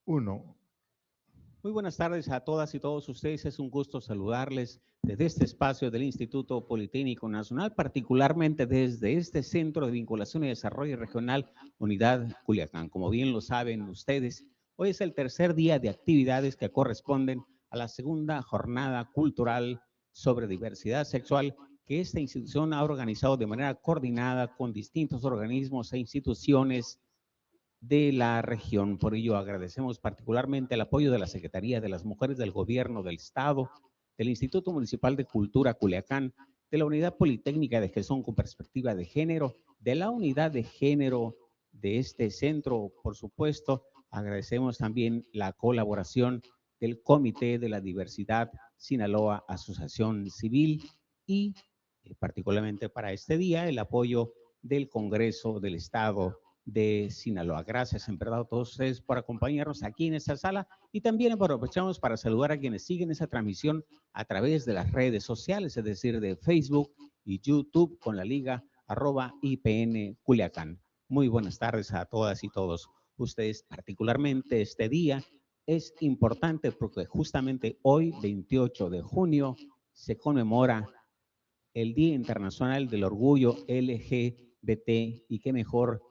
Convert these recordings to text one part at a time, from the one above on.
1. Muy buenas tardes a todas y todos ustedes. Es un gusto saludarles desde este espacio del Instituto Politécnico Nacional, particularmente desde este Centro de Vinculación y Desarrollo Regional Unidad Culiacán. Como bien lo saben ustedes, hoy es el tercer día de actividades que corresponden a la segunda jornada cultural sobre diversidad sexual que esta institución ha organizado de manera coordinada con distintos organismos e instituciones de la región. Por ello, agradecemos particularmente el apoyo de la Secretaría de las Mujeres del Gobierno del Estado, del Instituto Municipal de Cultura Culiacán, de la Unidad Politécnica de Gestión con Perspectiva de Género, de la Unidad de Género de este centro. Por supuesto, agradecemos también la colaboración del Comité de la Diversidad Sinaloa Asociación Civil y particularmente para este día el apoyo del Congreso del Estado de Sinaloa. Gracias en verdad a todos ustedes por acompañarnos aquí en esta sala y también aprovechamos para saludar a quienes siguen esa transmisión a través de las redes sociales, es decir, de Facebook y YouTube con la liga @IPN Culiacán. Muy buenas tardes a todas y todos ustedes, particularmente este día es importante porque justamente hoy, 28 de junio, se conmemora el Día Internacional del Orgullo LGBT y qué mejor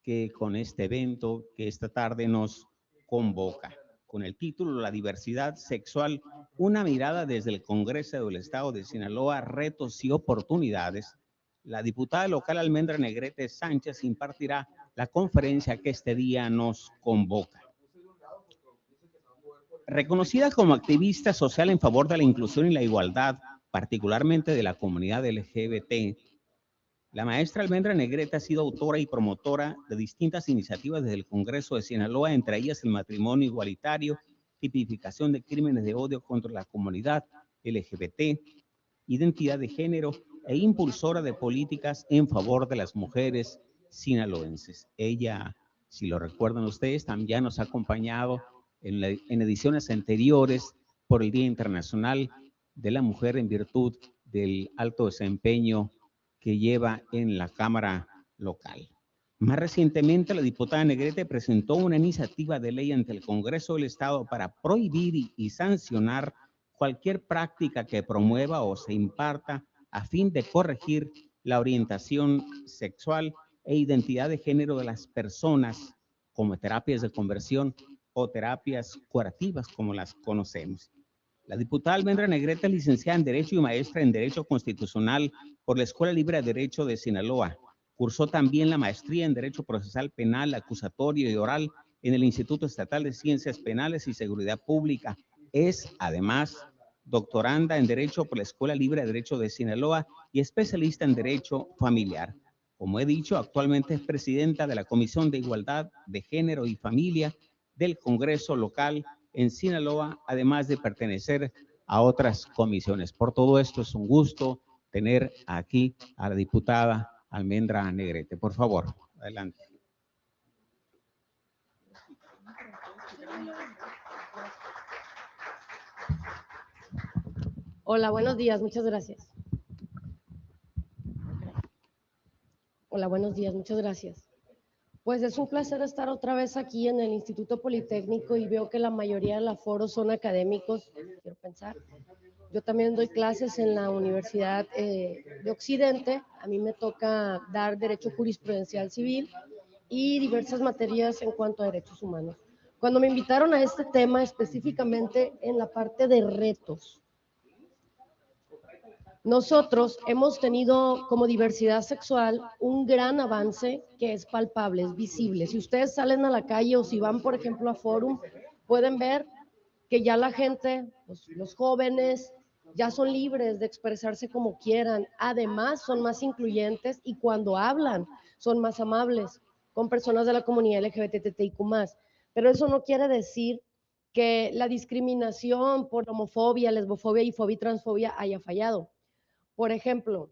que con este evento que esta tarde nos convoca, con el título La diversidad sexual, una mirada desde el Congreso del Estado de Sinaloa, retos y oportunidades. La diputada local Almendra Negrete Sánchez impartirá la conferencia que este día nos convoca. Reconocida como activista social en favor de la inclusión y la igualdad, particularmente de la comunidad LGBT, la maestra Almendra Negrete ha sido autora y promotora de distintas iniciativas desde el Congreso de Sinaloa, entre ellas el matrimonio igualitario, tipificación de crímenes de odio contra la comunidad LGBT, identidad de género e impulsora de políticas en favor de las mujeres sinaloenses. Ella, si lo recuerdan ustedes, también nos ha acompañado en ediciones anteriores por el Día Internacional de la Mujer en virtud del alto desempeño que lleva en la Cámara local. Más recientemente, la diputada Negrete presentó una iniciativa de ley ante el Congreso del Estado para prohibir y sancionar cualquier práctica que promueva o se imparta a fin de corregir la orientación sexual e identidad de género de las personas, como terapias de conversión o terapias curativas, como las conocemos. La diputada Almendra Negrete es licenciada en Derecho y maestra en Derecho Constitucional por la Escuela Libre de Derecho de Sinaloa. Cursó también la maestría en Derecho Procesal Penal, Acusatorio y Oral en el Instituto Estatal de Ciencias Penales y Seguridad Pública. Es, además, doctoranda en Derecho por la Escuela Libre de Derecho de Sinaloa y especialista en Derecho Familiar. Como he dicho, actualmente es presidenta de la Comisión de Igualdad de Género y Familia del Congreso local en Sinaloa, además de pertenecer a otras comisiones. Por todo esto es un gusto tener aquí a la diputada Almendra Negrete. Por favor, adelante. Hola, buenos días, muchas gracias. Hola, buenos días, muchas gracias. Pues es un placer estar otra vez aquí en el Instituto Politécnico y veo que la mayoría del aforo son académicos, quiero pensar. Yo también doy clases en la Universidad de Occidente, a mí me toca dar Derecho Jurisprudencial Civil y diversas materias en cuanto a derechos humanos. Cuando me invitaron a este tema, específicamente en la parte de retos, nosotros hemos tenido como diversidad sexual un gran avance que es palpable, es visible. Si ustedes salen a la calle o si van, por ejemplo, a Fórum, pueden ver que ya la gente, los jóvenes, ya son libres de expresarse como quieran. Además, son más incluyentes y cuando hablan son más amables con personas de la comunidad LGBTTIQ+. Pero eso no quiere decir que la discriminación por homofobia, lesbofobia y fobia y transfobia haya fallado. Por ejemplo,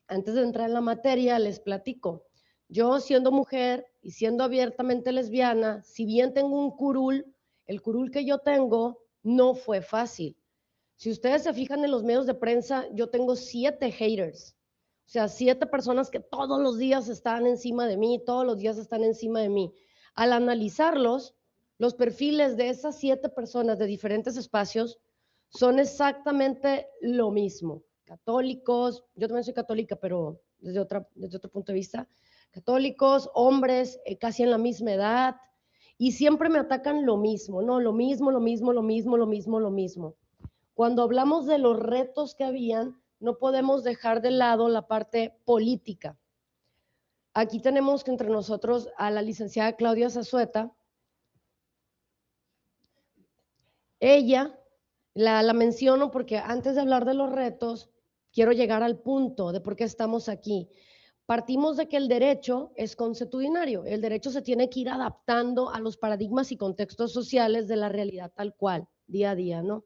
antes de entrar en la materia, les platico. Yo, siendo mujer y siendo abiertamente lesbiana, si bien tengo un curul, el curul que yo tengo no fue fácil. Si ustedes se fijan en los medios de prensa, yo tengo 7 haters. O sea, 7 personas que todos los días están encima de mí, todos los días están encima de mí. Al analizarlos, Los perfiles de esas 7 personas de diferentes espacios son exactamente lo mismo. Católicos, yo también soy católica, pero desde otro punto de vista, católicos, hombres, casi en la misma edad, y siempre me atacan lo mismo, ¿no? Lo mismo, lo mismo, lo mismo, lo mismo, lo mismo. Cuando hablamos de los retos que habían, no podemos dejar de lado la parte política. Aquí tenemos que entre nosotros a la licenciada Claudia Zazueta. Ella la menciono porque antes de hablar de los retos, quiero llegar al punto de por qué estamos aquí. Partimos de que el derecho es consuetudinario, el derecho se tiene que ir adaptando a los paradigmas y contextos sociales de la realidad tal cual, día a día, ¿no?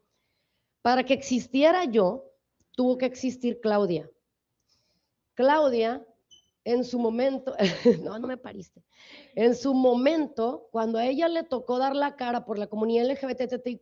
Para que existiera yo, tuvo que existir Claudia. Claudia, en su momento, no me pariste, en su momento, cuando a ella le tocó dar la cara por la comunidad LGBTTIQ+,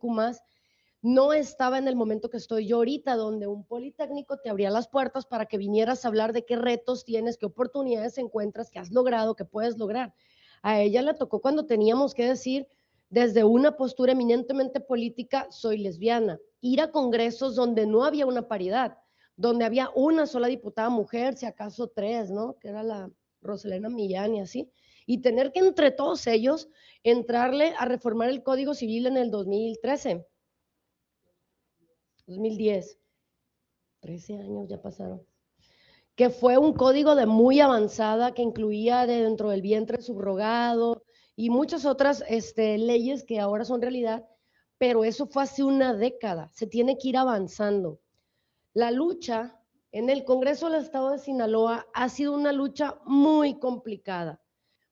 no estaba en el momento que estoy yo ahorita, donde un politécnico te abría las puertas para que vinieras a hablar de qué retos tienes, qué oportunidades encuentras, qué has logrado, qué puedes lograr. A ella le tocó cuando teníamos que decir, desde una postura eminentemente política, soy lesbiana. Ir a congresos donde no había una paridad, donde había una sola diputada mujer, si acaso 3, ¿no? Que era la Roselena Millán y así. Y tener que entre todos ellos entrarle a reformar el Código Civil en el 2013. 2010, 13 años ya pasaron, que fue un código de muy avanzada que incluía dentro del vientre subrogado y muchas otras leyes que ahora son realidad, pero eso fue hace una década, se tiene que ir avanzando. La lucha en el Congreso del Estado de Sinaloa ha sido una lucha muy complicada.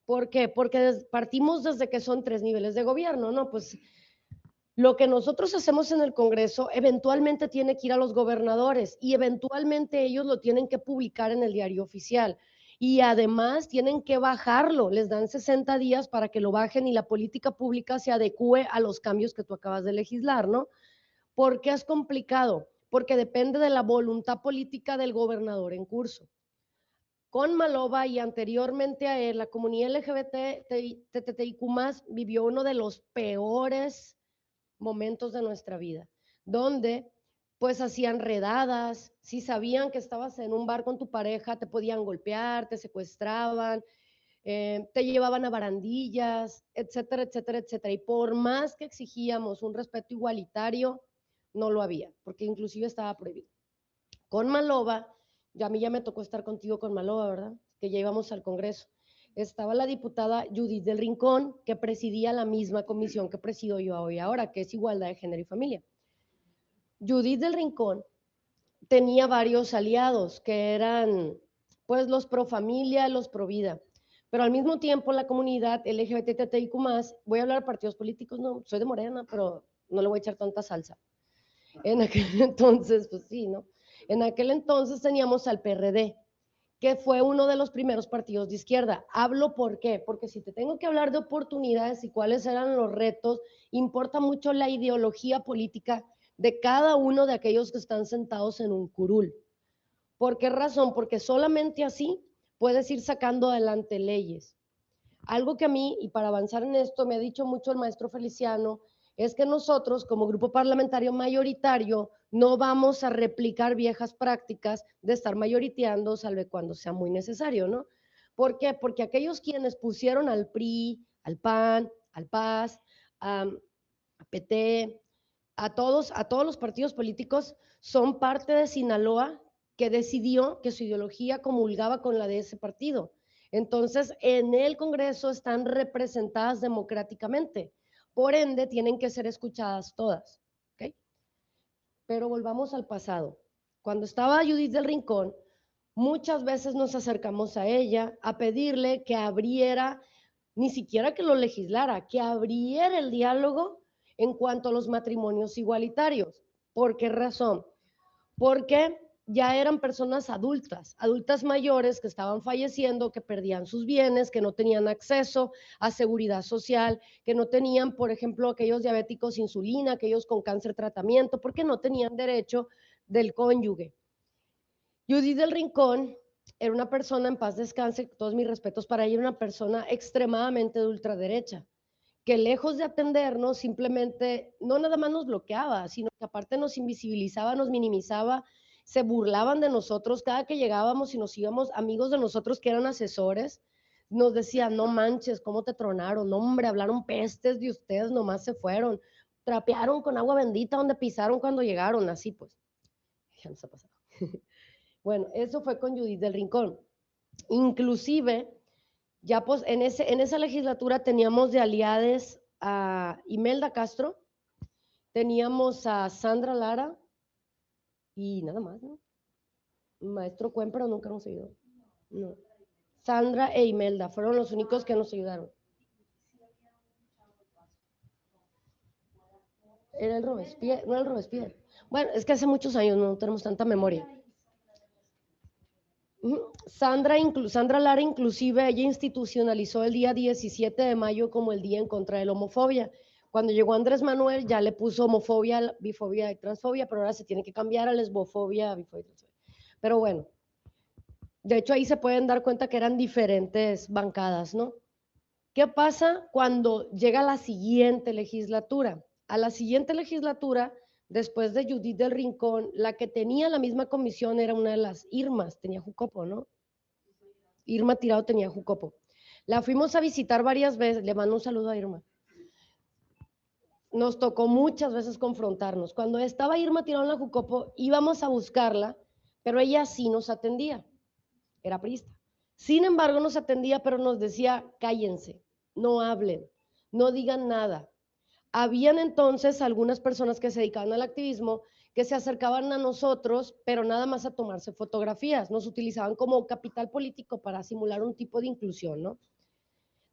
¿Por qué? Porque partimos desde que son 3 niveles de gobierno, ¿no? Pues lo que nosotros hacemos en el Congreso eventualmente tiene que ir a los gobernadores y eventualmente ellos lo tienen que publicar en el diario oficial. Y además tienen que bajarlo, les dan 60 días para que lo bajen y la política pública se adecue a los cambios que tú acabas de legislar, ¿no? ¿Por qué es complicado? Porque depende de la voluntad política del gobernador en curso. Con Maloba y anteriormente a él, la comunidad LGBTIQ+ vivió uno de los peores momentos de nuestra vida, donde pues hacían redadas, si sabían que estabas en un bar con tu pareja, te podían golpear, te secuestraban, te llevaban a barandillas, etcétera, etcétera, etcétera. Y por más que exigíamos un respeto igualitario, no lo había, porque inclusive estaba prohibido. Con Maloba, a mí ya me tocó estar contigo con Maloba, ¿verdad? Que ya íbamos al Congreso. Estaba la diputada Judith del Rincón, que presidía la misma comisión que presido yo hoy ahora, que es Igualdad de Género y Familia. Judith del Rincón tenía varios aliados, que eran pues los pro familia, los pro vida, pero al mismo tiempo la comunidad LGBTTIQ+, voy a hablar de partidos políticos, no, soy de Morena, pero no le voy a echar tanta salsa. En aquel entonces, pues sí, ¿no? En aquel entonces teníamos al PRD, que fue uno de los primeros partidos de izquierda. Hablo por qué, porque si te tengo que hablar de oportunidades y cuáles eran los retos, importa mucho la ideología política de cada uno de aquellos que están sentados en un curul. ¿Por qué razón? Porque solamente así puedes ir sacando adelante leyes. Algo que a mí, y para avanzar en esto, me ha dicho mucho el maestro Feliciano, es que nosotros como grupo parlamentario mayoritario no vamos a replicar viejas prácticas de estar mayoriteando, salve cuando sea muy necesario, ¿no? ¿Por qué? Porque aquellos quienes pusieron al PRI, al PAN, al PAS, a PT, a todos los partidos políticos, son parte de Sinaloa que decidió que su ideología comulgaba con la de ese partido. Entonces, en el Congreso están representadas democráticamente. Por ende, tienen que ser escuchadas todas. ¿Okay? Pero volvamos al pasado. Cuando estaba Judith del Rincón, muchas veces nos acercamos a ella a pedirle que abriera, ni siquiera que lo legislara, que abriera el diálogo en cuanto a los matrimonios igualitarios. ¿Por qué razón? Porque ya eran personas adultas mayores que estaban falleciendo, que perdían sus bienes, que no tenían acceso a seguridad social, que no tenían, por ejemplo, aquellos diabéticos insulina, aquellos con cáncer tratamiento, porque no tenían derecho del cónyuge. Judith del Rincón era una persona, en paz descanse, todos mis respetos para ella, una persona extremadamente de ultraderecha, que lejos de atendernos, simplemente no nada más nos bloqueaba, sino que aparte nos invisibilizaba, nos minimizaba, se burlaban de nosotros cada que llegábamos y nos íbamos, amigos de nosotros que eran asesores, nos decían, no manches, ¿cómo te tronaron? No, hombre, hablaron pestes de ustedes, nomás se fueron, trapearon con agua bendita donde pisaron cuando llegaron, así pues. Ya nos ha pasado. Bueno, eso fue con Judith del Rincón. Inclusive, ya pues en esa legislatura teníamos de aliades a Imelda Castro, teníamos a Sandra Lara y nada más, ¿no? Maestro Cuen, pero nunca nos ayudó. No. Sandra e Imelda fueron los únicos que nos ayudaron. Era el Robespierre, no era el Robespierre. Bueno, es que hace muchos años no tenemos tanta memoria. Sandra Lara, inclusive, ella institucionalizó el día 17 de mayo como el Día en contra de la homofobia. Cuando llegó Andrés Manuel ya le puso homofobia, bifobia y transfobia, pero ahora se tiene que cambiar a lesbofobia, bifobia y transfobia. Pero bueno, de hecho ahí se pueden dar cuenta que eran diferentes bancadas, ¿no? ¿Qué pasa cuando llega la siguiente legislatura? A la siguiente legislatura, después de Judith del Rincón, la que tenía la misma comisión era una de las Irmas, tenía Jucopo, ¿no? Irma Tirado tenía Jucopo. La fuimos a visitar varias veces, le mando un saludo a Irma. Nos tocó muchas veces confrontarnos. Cuando estaba Irma Tirado en la Jucopo, íbamos a buscarla, pero ella sí nos atendía, era priista. Sin embargo, nos atendía, pero nos decía, cállense, no hablen, no digan nada. Habían entonces algunas personas que se dedicaban al activismo que se acercaban a nosotros, pero nada más a tomarse fotografías. Nos utilizaban como capital político para simular un tipo de inclusión, ¿no?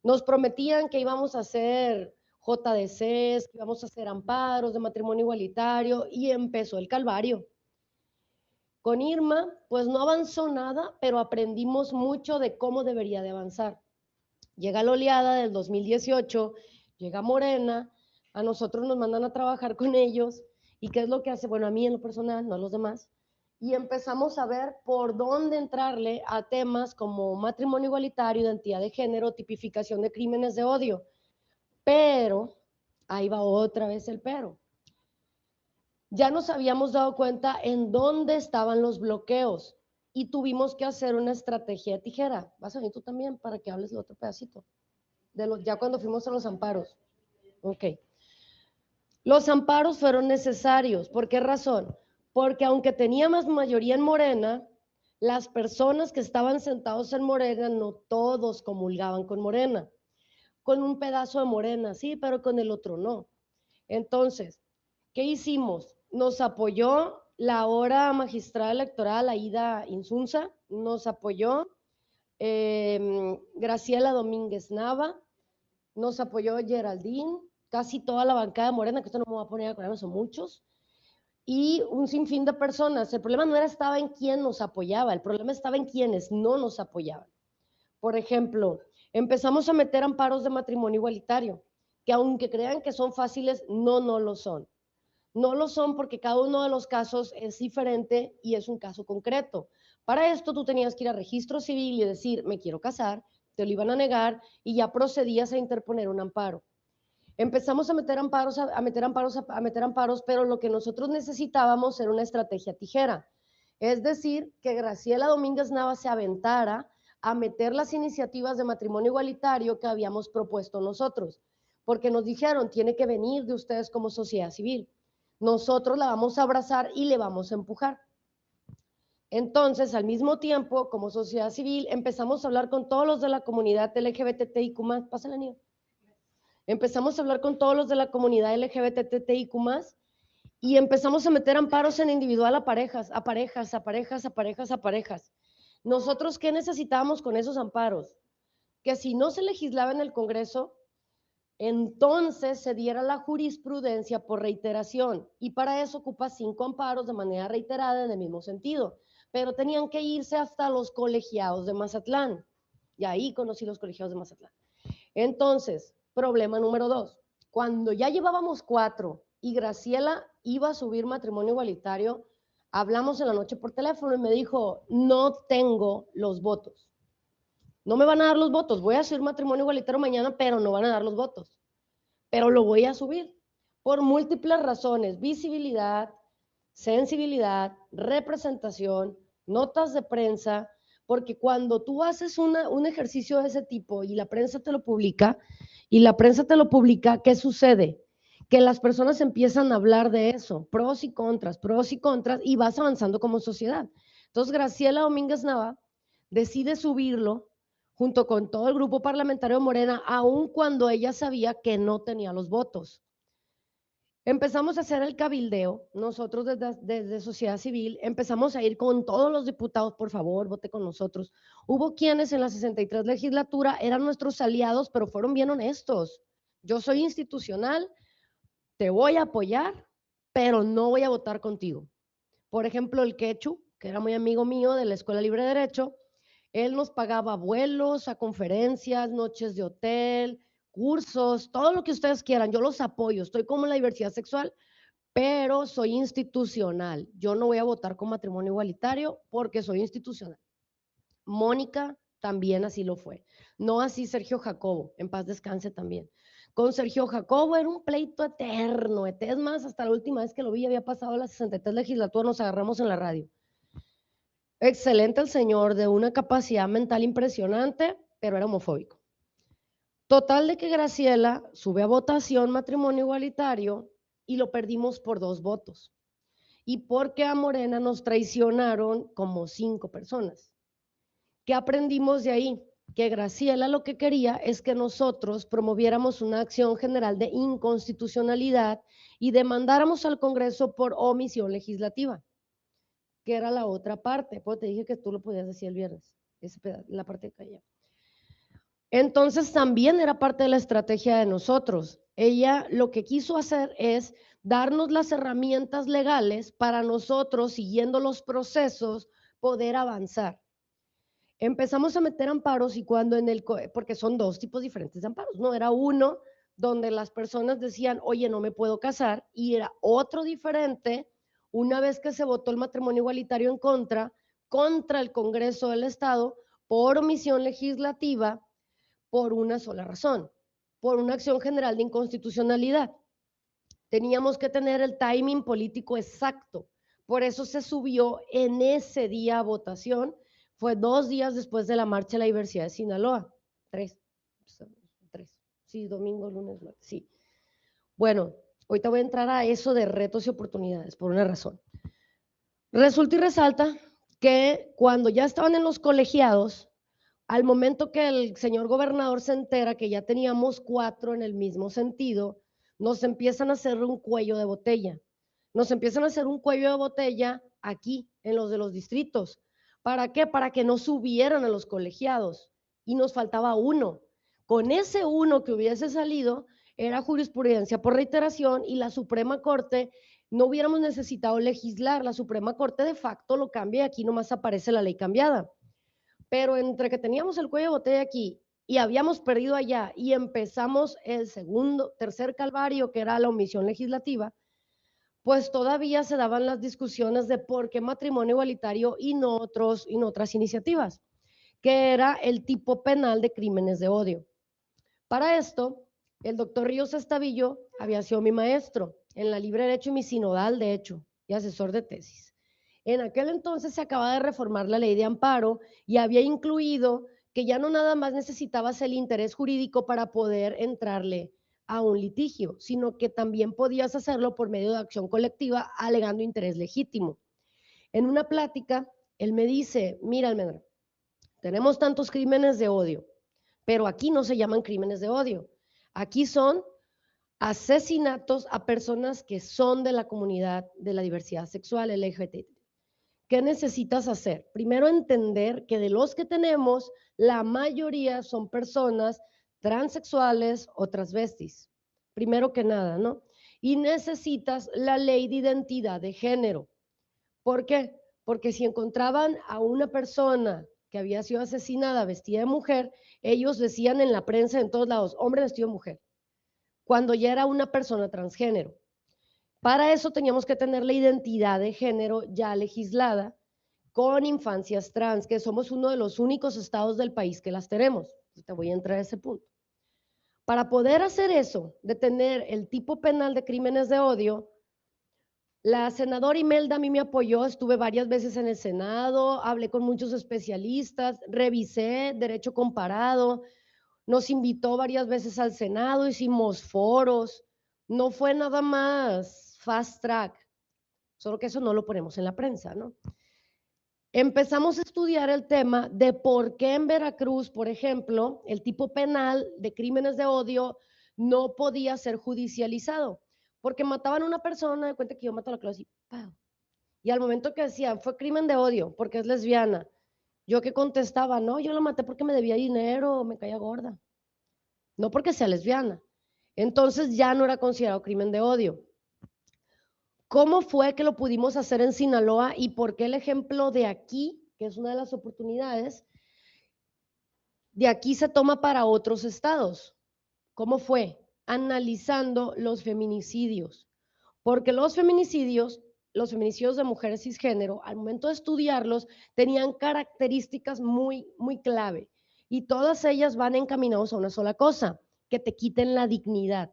Nos prometían que íbamos a hacer JDCs, que íbamos a hacer amparos de matrimonio igualitario y empezó el calvario. Con Irma, pues no avanzó nada, pero aprendimos mucho de cómo debería de avanzar. Llega la oleada del 2018, llega Morena, a nosotros nos mandan a trabajar con ellos, ¿y qué es lo que hace? Bueno, a mí en lo personal, no a los demás, y empezamos a ver por dónde entrarle a temas como matrimonio igualitario, identidad de género, tipificación de crímenes de odio. Pero, ahí va otra vez el pero. Ya nos habíamos dado cuenta en dónde estaban los bloqueos y tuvimos que hacer una estrategia de tijera. Vas a venir tú también para que hables el otro pedacito, ya cuando fuimos a los amparos. Ok. Los amparos fueron necesarios. ¿Por qué razón? Porque aunque teníamos mayoría en Morena, las personas que estaban sentados en Morena, no todos comulgaban con Morena. Con un pedazo de Morena, sí, pero con el otro no. Entonces, ¿qué hicimos? Nos apoyó la ahora magistrada electoral, Aida Insunza, nos apoyó Graciela Domínguez Nava, nos apoyó Geraldine, casi toda la bancada morena, que esto no me voy a poner a acordarme, son muchos, y un sinfín de personas. El problema no estaba en quién nos apoyaba, el problema estaba en quienes no nos apoyaban. Por ejemplo, empezamos a meter amparos de matrimonio igualitario, que aunque crean que son fáciles, no lo son. No lo son porque cada uno de los casos es diferente y es un caso concreto. Para esto tú tenías que ir a registro civil y decir, me quiero casar, te lo iban a negar y ya procedías a interponer un amparo. Empezamos a meter amparos, pero lo que nosotros necesitábamos era una estrategia tijera. Es decir, que Graciela Domínguez Nava se aventara a meter las iniciativas de matrimonio igualitario que habíamos propuesto nosotros, porque nos dijeron, tiene que venir de ustedes como sociedad civil. Nosotros la vamos a abrazar y le vamos a empujar. Entonces, al mismo tiempo, como sociedad civil, empezamos a hablar con todos los de la comunidad LGBTIQ+, pásale, niño. Empezamos a hablar con todos los de la comunidad LGBTIQ+, y empezamos a meter amparos en individual a parejas. Nosotros, ¿qué necesitábamos con esos amparos? Que si no se legislaba en el Congreso, entonces se diera la jurisprudencia por reiteración, y para eso ocupa 5 amparos de manera reiterada en el mismo sentido, pero tenían que irse hasta los colegiados de Mazatlán, y ahí conocí los colegiados de Mazatlán. Entonces, problema número 2, cuando ya llevábamos 4 y Graciela iba a subir matrimonio igualitario, hablamos en la noche por teléfono y me dijo, no tengo los votos. No me van a dar los votos, voy a hacer matrimonio igualitario mañana, pero no van a dar los votos. pero lo voy a subir por múltiples razones: visibilidad, sensibilidad, representación, notas de prensa, porque cuando tú haces un ejercicio de ese tipo y la prensa te lo publica, ¿qué sucede? Que las personas empiezan a hablar de eso, pros y contras, y vas avanzando como sociedad. Entonces, Graciela Domínguez Nava decide subirlo junto con todo el grupo parlamentario de Morena, aun cuando ella sabía que no tenía los votos. Empezamos a hacer el cabildeo, nosotros desde sociedad civil, empezamos a ir con todos los diputados: por favor, vote con nosotros. Hubo quienes en la 63 legislatura eran nuestros aliados, pero fueron bien honestos. Yo soy institucional, te voy a apoyar, pero no voy a votar contigo. Por ejemplo, el Quechu, que era muy amigo mío de la Escuela Libre de Derecho, él nos pagaba vuelos a conferencias, noches de hotel, cursos, todo lo que ustedes quieran. Yo los apoyo, estoy como la diversidad sexual, pero soy institucional. Yo no voy a votar con matrimonio igualitario porque soy institucional. Mónica también así lo fue. No así Sergio Jacobo, en paz descanse también. Con Sergio Jacobo era un pleito eterno. Es más, hasta la última vez que lo vi, había pasado la 63 legislatura, nos agarramos en la radio. Excelente el señor, de una capacidad mental impresionante, pero era homofóbico. Total de que Graciela sube a votación matrimonio igualitario y lo perdimos por 2 votos. Y porque a Morena nos traicionaron como 5 personas. ¿Qué aprendimos de ahí? Que Graciela lo que quería es que nosotros promoviéramos una acción general de inconstitucionalidad y demandáramos al Congreso por omisión legislativa, que era la otra parte. Pues te dije que tú lo podías decir el viernes, la parte de callado. Entonces también era parte de la estrategia de nosotros. Ella lo que quiso hacer es darnos las herramientas legales para nosotros, siguiendo los procesos, poder avanzar. Empezamos a meter amparos y cuando porque son 2 tipos diferentes de amparos, ¿no? Era uno donde las personas decían: oye, no me puedo casar, y era otro diferente una vez que se votó el matrimonio igualitario en contra el Congreso del Estado por omisión legislativa, por una sola razón: por una acción general de inconstitucionalidad. Teníamos que tener el timing político exacto, por eso se subió en ese día a votación. Fue 2 días después de la marcha de la diversidad de Sinaloa. 3, sí, domingo, lunes, martes, sí. Bueno, ahorita voy a entrar a eso de retos y oportunidades por una razón. Resulta y resalta que cuando ya estaban en los colegiados, al momento que el señor gobernador se entera que ya teníamos 4 en el mismo sentido, nos empiezan a hacer un cuello de botella. Nos empiezan a hacer un cuello de botella aquí, en los de los distritos. ¿Para qué? Para que no subieran a los colegiados. Y nos faltaba 1. Con ese 1 que hubiese salido, era jurisprudencia por reiteración y la Suprema Corte, no hubiéramos necesitado legislar. La Suprema Corte de facto lo cambia y aquí nomás aparece la ley cambiada. Pero entre que teníamos el cuello de botella aquí y habíamos perdido allá y empezamos el tercer calvario, que era la omisión legislativa, pues todavía se daban las discusiones de por qué matrimonio igualitario y no otras iniciativas, que era el tipo penal de crímenes de odio. Para esto, el doctor Ríos Estavillo había sido mi maestro en la Libre Derecho y mi sinodal, de hecho, y asesor de tesis. En aquel entonces se acaba de reformar la ley de amparo y había incluido que ya no nada más necesitabas el interés jurídico para poder entrarle a un litigio, sino que también podías hacerlo por medio de acción colectiva alegando interés legítimo. En una plática, él me dice: mira, Almendra, tenemos tantos crímenes de odio, pero aquí no se llaman crímenes de odio, aquí son asesinatos a personas que son de la comunidad de la diversidad sexual LGBT. ¿Qué necesitas hacer? Primero, entender que de los que tenemos, la mayoría son personas transexuales o transvestis, primero que nada, ¿no? Y necesitas la ley de identidad de género. ¿Por qué? Porque si encontraban a una persona que había sido asesinada vestida de mujer, ellos decían en la prensa, en todos lados: hombre vestido de mujer, cuando ya era una persona transgénero. Para eso teníamos que tener la identidad de género ya legislada con infancias trans, que somos uno de los únicos estados del país que las tenemos. Te voy a entrar a ese punto. Para poder hacer eso, de tener el tipo penal de crímenes de odio, la senadora Imelda a mí me apoyó, estuve varias veces en el Senado, hablé con muchos especialistas, revisé derecho comparado, nos invitó varias veces al Senado, hicimos foros, no fue nada más fast track, solo que eso no lo ponemos en la prensa, ¿no? Empezamos a estudiar el tema de por qué en Veracruz, por ejemplo, el tipo penal de crímenes de odio no podía ser judicializado, porque mataban a una persona, de cuenta que yo mato a la clase y al momento que decían, fue crimen de odio porque es lesbiana, yo que contestaba, no, yo la maté porque me debía dinero, me caía gorda, no porque sea lesbiana. Entonces ya no era considerado crimen de odio. ¿Cómo fue que lo pudimos hacer en Sinaloa y por qué el ejemplo de aquí, que es una de las oportunidades, de aquí se toma para otros estados? ¿Cómo fue? Analizando los feminicidios. Porque los feminicidios de mujeres cisgénero, al momento de estudiarlos, tenían características muy clave. Y todas ellas van encaminadas a una sola cosa, que te quiten la dignidad.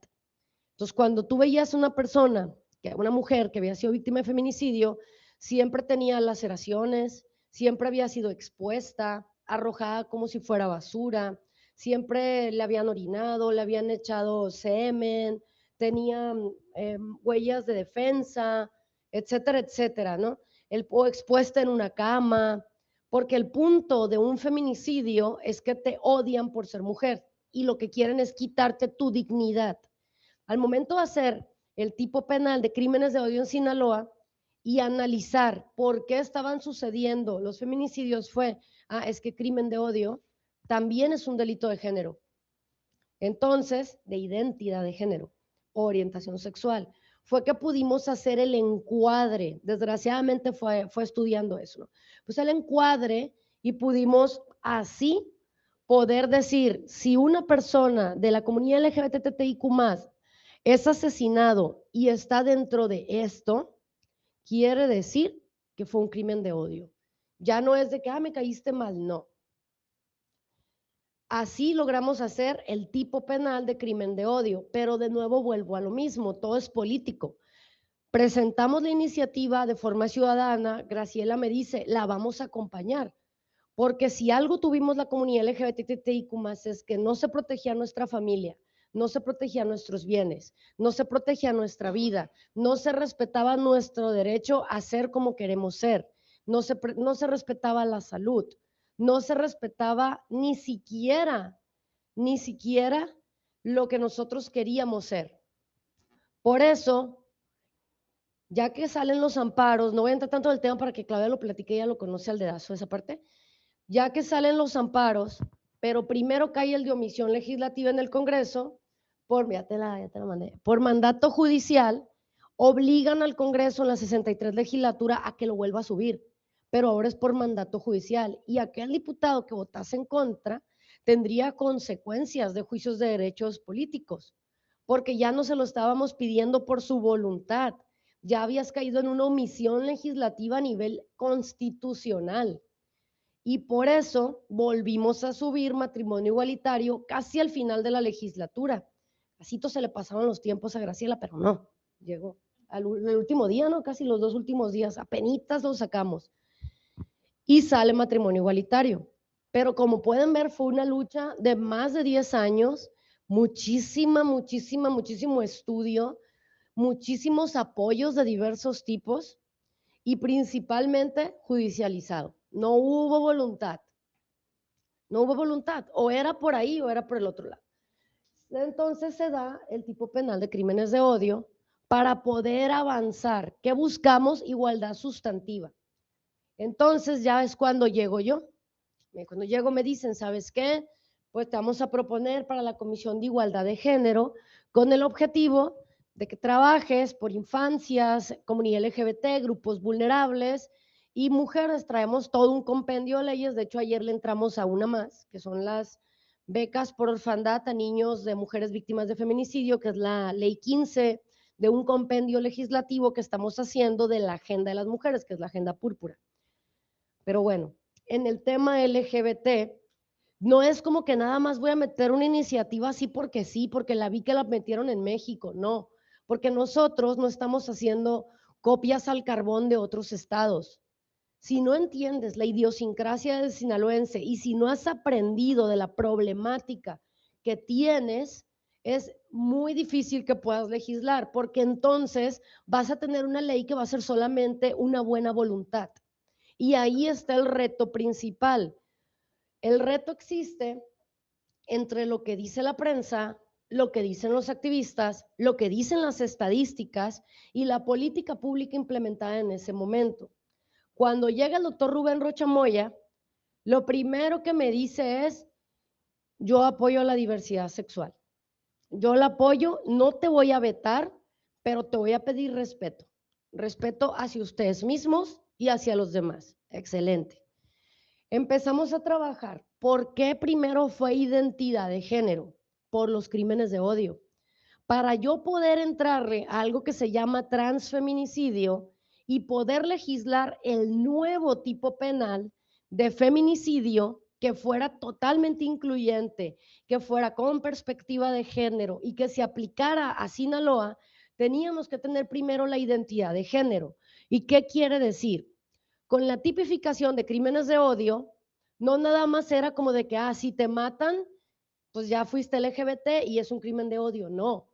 Entonces, cuando tú veías a una mujer que había sido víctima de feminicidio, siempre tenía laceraciones, siempre había sido expuesta, arrojada como si fuera basura, siempre le habían orinado, le habían echado semen, tenía huellas de defensa, etcétera, etcétera, ¿no? O expuesta en una cama, porque el punto de un feminicidio es que te odian por ser mujer y lo que quieren es quitarte tu dignidad. Al momento de hacer el tipo penal de crímenes de odio en Sinaloa y analizar por qué estaban sucediendo los feminicidios es que crimen de odio también es un delito de género. Entonces, de identidad de género, orientación sexual, fue que pudimos hacer el encuadre. Desgraciadamente fue estudiando eso, ¿no? Pues el encuadre y pudimos así poder decir, si una persona de la comunidad LGBTIQ+, es asesinado y está dentro de esto, quiere decir que fue un crimen de odio. Ya no es de que, me caíste mal, no. Así logramos hacer el tipo penal de crimen de odio, pero de nuevo vuelvo a lo mismo, todo es político. Presentamos la iniciativa de forma ciudadana, Graciela me dice, la vamos a acompañar, porque si algo tuvimos la comunidad LGBTIQ+, es que no se protegía a nuestra familia, no se protegía nuestros bienes, no se protegía nuestra vida, no se respetaba nuestro derecho a ser como queremos ser, no se respetaba la salud, no se respetaba ni siquiera lo que nosotros queríamos ser. Por eso, ya que salen los amparos, no voy a entrar tanto del tema para que Claudia lo platique, ella lo conoce al dedazo esa parte, ya que salen los amparos, pero primero cae el de omisión legislativa en el Congreso, ya te la mandé, por mandato judicial, obligan al Congreso en la 63 legislatura a que lo vuelva a subir, pero ahora es por mandato judicial, y aquel diputado que votase en contra tendría consecuencias de juicios de derechos políticos, porque ya no se lo estábamos pidiendo por su voluntad, ya habías caído en una omisión legislativa a nivel constitucional. Y por eso volvimos a subir matrimonio igualitario casi al final de la legislatura. Casito se le pasaban los tiempos a Graciela, pero no, llegó el último día, ¿no? Casi los 2 últimos días, apenitas lo sacamos. Y sale matrimonio igualitario. Pero como pueden ver, fue una lucha de más de 10 años, muchísimo estudio, muchísimos apoyos de diversos tipos y principalmente judicializado. No hubo voluntad, o era por ahí o era por el otro lado. Entonces se da el tipo penal de crímenes de odio para poder avanzar. ¿Qué buscamos? Igualdad sustantiva. Entonces ya es cuando llego yo. Cuando llego me dicen, ¿sabes qué? Pues te vamos a proponer para la Comisión de Igualdad de Género con el objetivo de que trabajes por infancias, comunidad LGBT, grupos vulnerables y mujeres. Traemos todo un compendio de leyes. De hecho, ayer le entramos a una más, que son las becas por orfandad a niños de mujeres víctimas de feminicidio, que es la ley 15 de un compendio legislativo que estamos haciendo de la agenda de las mujeres, que es la agenda púrpura. Pero bueno, en el tema LGBT, No es como que nada más voy a meter una iniciativa así porque sí, porque la vi que la metieron en México, no, porque nosotros no estamos haciendo copias al carbón de otros estados. Si no entiendes la idiosincrasia del sinaloense y si no has aprendido de la problemática que tienes, es muy difícil que puedas legislar, porque entonces vas a tener una ley que va a ser solamente una buena voluntad. Y ahí está el reto principal. El reto existe entre lo que dice la prensa, lo que dicen los activistas, lo que dicen las estadísticas y la política pública implementada en ese momento. Cuando llega el doctor Rubén Rocha Moya, lo primero que me dice es, yo apoyo la diversidad sexual. Yo la apoyo, no te voy a vetar, pero te voy a pedir respeto. Respeto hacia ustedes mismos y hacia los demás. Excelente. Empezamos a trabajar. ¿Por qué primero fue identidad de género? Por los crímenes de odio. Para yo poder entrarle a algo que se llama transfeminicidio y poder legislar el nuevo tipo penal de feminicidio que fuera totalmente incluyente, que fuera con perspectiva de género y que se aplicara a Sinaloa, teníamos que tener primero la identidad de género. ¿Y qué quiere decir? Con la tipificación de crímenes de odio, no nada más era como de que, si te matan, pues ya fuiste LGBT y es un crimen de odio. No.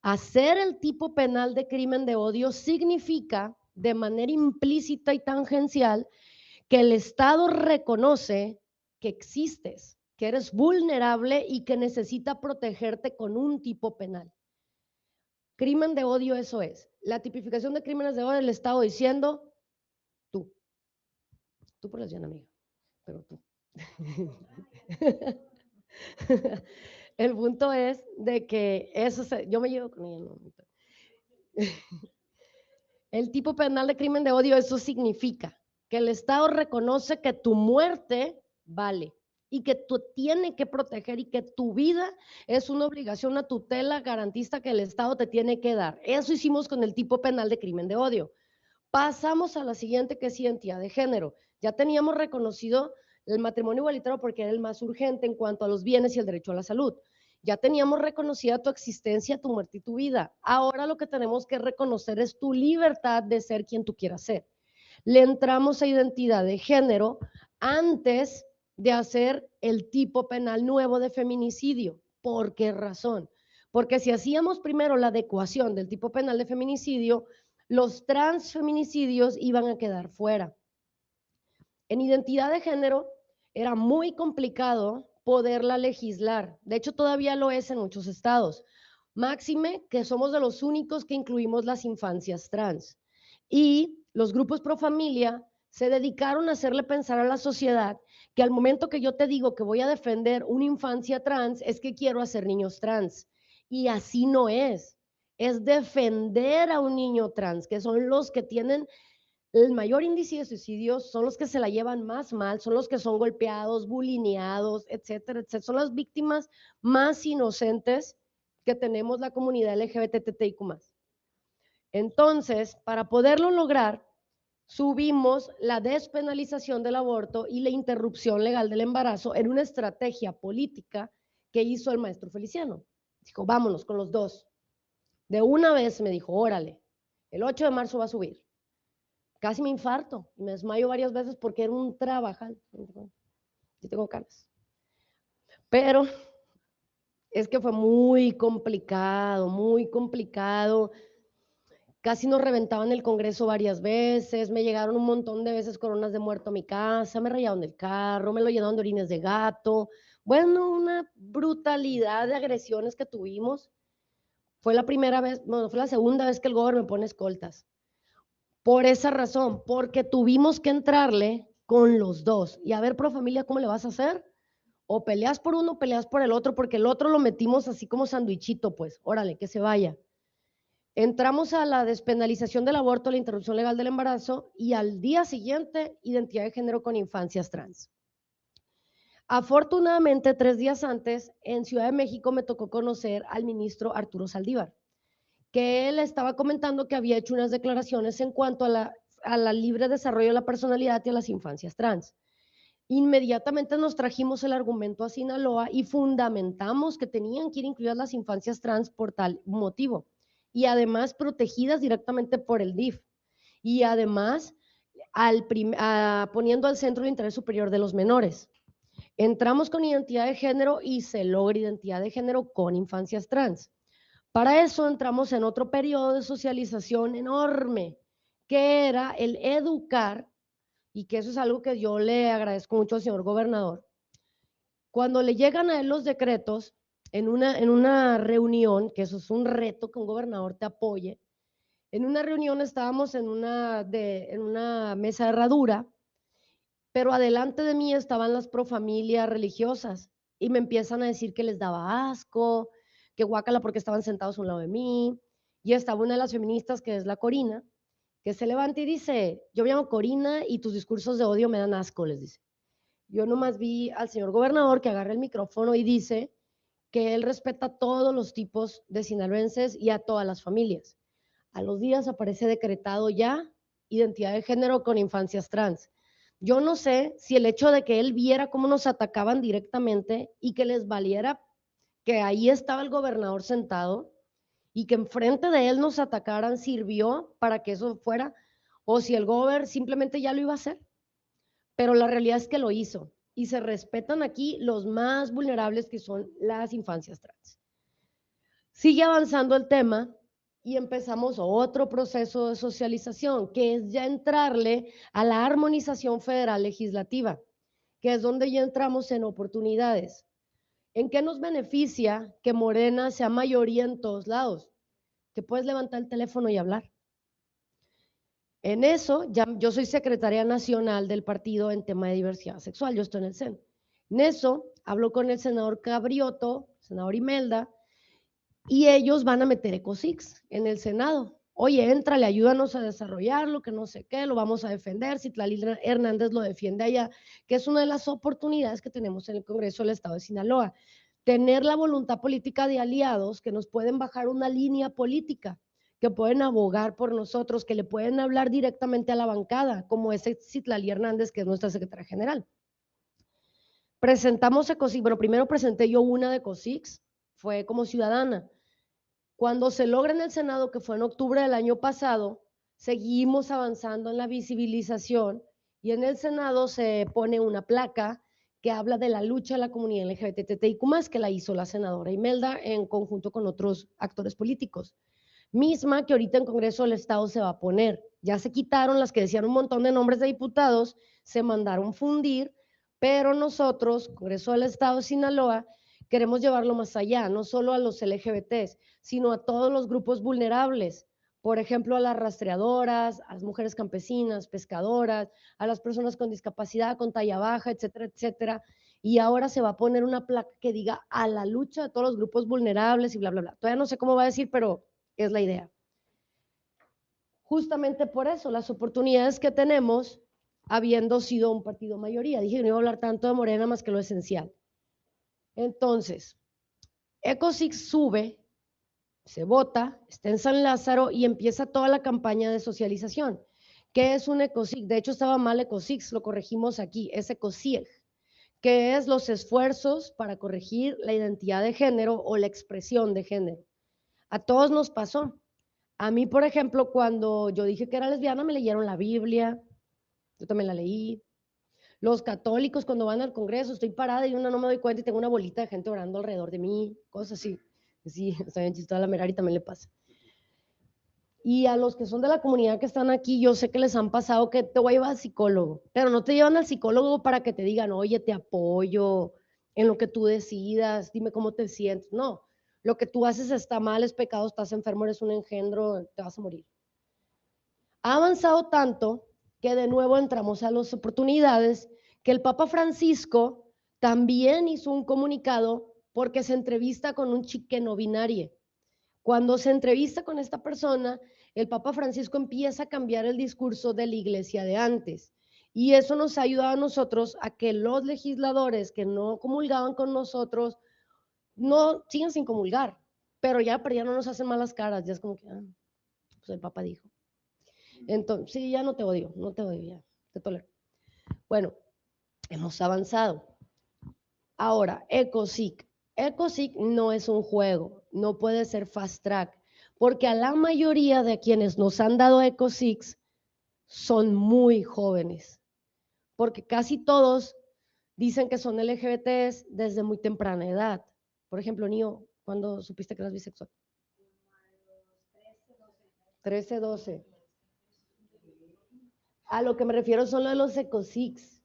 Hacer el tipo penal de crimen de odio significa de manera implícita y tangencial que el Estado reconoce que existes, que eres vulnerable y que necesita protegerte con un tipo penal. Crimen de odio, eso es. La tipificación de crímenes de odio, el Estado diciendo, tú por lesbiana, amiga, pero tú. El punto es de que yo me llevo con ella, no. El tipo penal de crimen de odio, eso significa que el Estado reconoce que tu muerte vale y que tú tienes que proteger y que tu vida es una obligación, una tutela garantista que el Estado te tiene que dar. Eso hicimos con el tipo penal de crimen de odio. Pasamos a la siguiente, que es identidad de género. Ya teníamos reconocido el matrimonio igualitario porque era el más urgente en cuanto a los bienes y el derecho a la salud. Ya teníamos reconocida tu existencia, tu muerte y tu vida. Ahora lo que tenemos que reconocer es tu libertad de ser quien tú quieras ser. Le entramos a identidad de género antes de hacer el tipo penal nuevo de feminicidio. ¿Por qué razón? Porque si hacíamos primero la adecuación del tipo penal de feminicidio, los transfeminicidios iban a quedar fuera. En identidad de género era muy complicado poderla legislar. De hecho, todavía lo es en muchos estados. Máxime que somos de los únicos que incluimos las infancias trans. Y los grupos pro familia se dedicaron a hacerle pensar a la sociedad que al momento que yo te digo que voy a defender una infancia trans, es que quiero hacer niños trans. Y así no es. Es defender a un niño trans, que son los que tienen el mayor índice de suicidios, son los que se la llevan más mal, son los que son golpeados, bulineados, etcétera, etcétera. Son las víctimas más inocentes que tenemos la comunidad LGBTTIQ+. Entonces, para poderlo lograr, subimos la despenalización del aborto y la interrupción legal del embarazo en una estrategia política que hizo el maestro Feliciano. Dijo, vámonos con los dos. De una vez me dijo, órale, el 8 de marzo va a subir. Casi me infarto y me desmayo varias veces porque era un trabajal. Yo tengo canas. Pero es que fue muy complicado, muy complicado. Casi nos reventaban el Congreso varias veces, me llegaron un montón de veces coronas de muerto a mi casa, me rayaron el carro, me lo llenaron de orines de gato. Bueno, una brutalidad de agresiones que tuvimos. Fue la primera vez, bueno, fue la segunda vez que el gobierno me pone escoltas. Por esa razón, porque tuvimos que entrarle con los dos. Y a ver, pro familia, ¿cómo le vas a hacer? O peleas por uno o peleas por el otro, porque el otro lo metimos así como sandwichito, pues, órale, que se vaya. Entramos a la despenalización del aborto, la interrupción legal del embarazo y al día siguiente, identidad de género con infancias trans. Afortunadamente, 3 días antes, en Ciudad de México me tocó conocer al ministro Arturo Saldívar, que él estaba comentando que había hecho unas declaraciones en cuanto a la libre desarrollo de la personalidad y a las infancias trans. Inmediatamente nos trajimos el argumento a Sinaloa y fundamentamos que tenían que ir incluidas las infancias trans por tal motivo y además protegidas directamente por el DIF y además poniendo al centro el interés superior de los menores. Entramos con identidad de género y se logra identidad de género con infancias trans. Para eso entramos en otro periodo de socialización enorme, que era el educar, y que eso es algo que yo le agradezco mucho al señor gobernador. Cuando le llegan a él los decretos, en una reunión, que eso es un reto que un gobernador te apoye, en una reunión estábamos en una mesa de herradura, pero adelante de mí estaban las profamilias religiosas y me empiezan a decir que les daba asco, que guácala porque estaban sentados a un lado de mí, y estaba una de las feministas que es la Corina, que se levanta y dice, yo me llamo Corina y tus discursos de odio me dan asco, les dice. Yo nomás vi al señor gobernador que agarra el micrófono y dice que él respeta a todos los tipos de sinaloenses y a todas las familias. A los días aparece decretado ya identidad de género con infancias trans. Yo no sé si el hecho de que él viera cómo nos atacaban directamente y que les valiera que ahí estaba el gobernador sentado y que enfrente de él nos atacaran sirvió para que eso fuera, o si el gobernador simplemente ya lo iba a hacer. Pero la realidad es que lo hizo y se respetan aquí los más vulnerables que son las infancias trans. Sigue avanzando el tema y empezamos otro proceso de socialización, que es ya entrarle a la armonización federal legislativa, que es donde ya entramos en oportunidades. ¿En qué nos beneficia que Morena sea mayoría en todos lados? Que puedes levantar el teléfono y hablar. En eso, yo soy secretaria nacional del partido en tema de diversidad sexual, yo estoy en el CEN. En eso, hablo con el senador Cabrioto, senador Imelda, y ellos van a meter Ecosix en el Senado. Oye, éntrale, ayúdanos a desarrollarlo, que no sé qué, lo vamos a defender. Citlali Hernández lo defiende allá, que es una de las oportunidades que tenemos en el Congreso del Estado de Sinaloa. Tener la voluntad política de aliados que nos pueden bajar una línea política, que pueden abogar por nosotros, que le pueden hablar directamente a la bancada, como es Citlali Hernández, que es nuestra secretaria general. Presentamos Ecosix, bueno, primero presenté yo una de Ecosix, fue como ciudadana. Cuando se logra en el Senado, que fue en octubre del año pasado, seguimos avanzando en la visibilización y en el Senado se pone una placa que habla de la lucha de la comunidad LGBTIQ+, que la hizo la senadora Imelda en conjunto con otros actores políticos. Misma que ahorita en Congreso del Estado se va a poner. Ya se quitaron las que decían un montón de nombres de diputados, se mandaron fundir, pero nosotros, Congreso del Estado de Sinaloa, queremos llevarlo más allá, no solo a los LGBTs, sino a todos los grupos vulnerables. Por ejemplo, a las rastreadoras, a las mujeres campesinas, pescadoras, a las personas con discapacidad, con talla baja, etcétera, etcétera. Y ahora se va a poner una placa que diga a la lucha de todos los grupos vulnerables y bla, bla, bla. Todavía no sé cómo va a decir, pero es la idea. Justamente por eso, las oportunidades que tenemos, habiendo sido un partido mayoría. Dije que no iba a hablar tanto de Morena más que lo esencial. Entonces, Ecosix sube, se vota, está en San Lázaro y empieza toda la campaña de socialización. ¿Qué es un Ecosix? De hecho, estaba mal Ecosix, lo corregimos aquí, es Ecosieg, que es los esfuerzos para corregir la identidad de género o la expresión de género. A todos nos pasó. A mí, por ejemplo, cuando yo dije que era lesbiana, me leyeron la Biblia, yo también la leí. Los católicos cuando van al Congreso, estoy parada y no me doy cuenta y tengo una bolita de gente orando alrededor de mí, cosas así. Sí, está bien chistosa, a la Merari también le pasa. Y a los que son de la comunidad que están aquí, yo sé que les han pasado que te voy a llevar al psicólogo, pero no te llevan al psicólogo para que te digan, oye, te apoyo en lo que tú decidas, dime cómo te sientes. No, lo que tú haces está mal, es pecado, estás enfermo, eres un engendro, te vas a morir. Ha avanzado tanto que de nuevo entramos a las oportunidades, que el Papa Francisco también hizo un comunicado porque se entrevista con un chique no binario. Cuando se entrevista con esta persona, el Papa Francisco empieza a cambiar el discurso de la iglesia de antes. Y eso nos ha ayudado a nosotros a que los legisladores que no comulgaban con nosotros no sigan sin comulgar, pero ya no nos hacen malas caras, ya es como que, pues el Papa dijo. Entonces, sí, ya no te odio, ya, te tolero. Bueno, hemos avanzado. Ahora, ECOSIC. ECOSIC no es un juego, no puede ser fast track, porque a la mayoría de quienes nos han dado ECOSICs son muy jóvenes, porque casi todos dicen que son LGBTs desde muy temprana edad. Por ejemplo, Nio, ¿cuándo supiste que eras bisexual? 13, 12. A lo que me refiero son lo de los ECOSICs.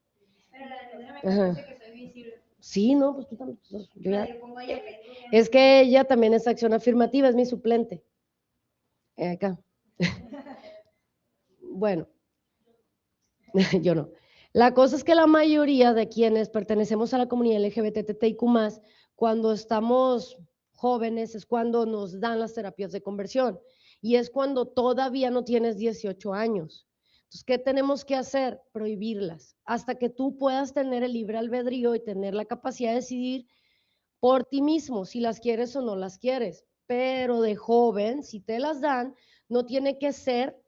Pero la primera me parece que soy visible. Sí, no, pues tú también. Yo ya, Yo pongo ahí el Facebook. es que ella también es acción afirmativa, es mi suplente. Acá. Bueno, yo no. La cosa es que la mayoría de quienes pertenecemos a la comunidad LGBTTIQ+, cuando estamos jóvenes es cuando nos dan las terapias de conversión y es cuando todavía no tienes 18 años. Entonces, ¿qué tenemos que hacer? Prohibirlas hasta que tú puedas tener el libre albedrío y tener la capacidad de decidir por ti mismo si las quieres o no las quieres. Pero de joven, si te las dan, no tiene que ser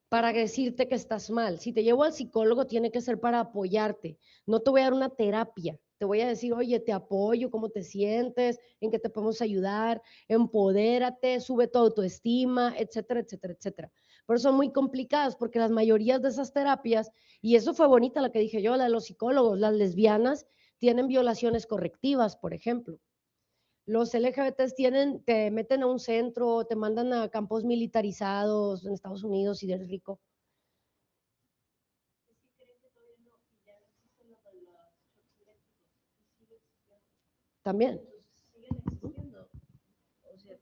para decirte que estás mal. Si te llevo al psicólogo, tiene que ser para apoyarte. No te voy a dar una terapia. Te voy a decir, oye, te apoyo, cómo te sientes, en qué te podemos ayudar, empodérate, sube tu autoestima, etcétera, etcétera, etcétera. Pero son muy complicadas porque las mayorías de esas terapias, y eso fue bonita la que dije yo, la de los psicólogos, las lesbianas tienen violaciones correctivas, por ejemplo. Los LGBTs te meten a un centro, te mandan a campos militarizados en Estados Unidos y eres rico. También. Siguen existiendo. O sea,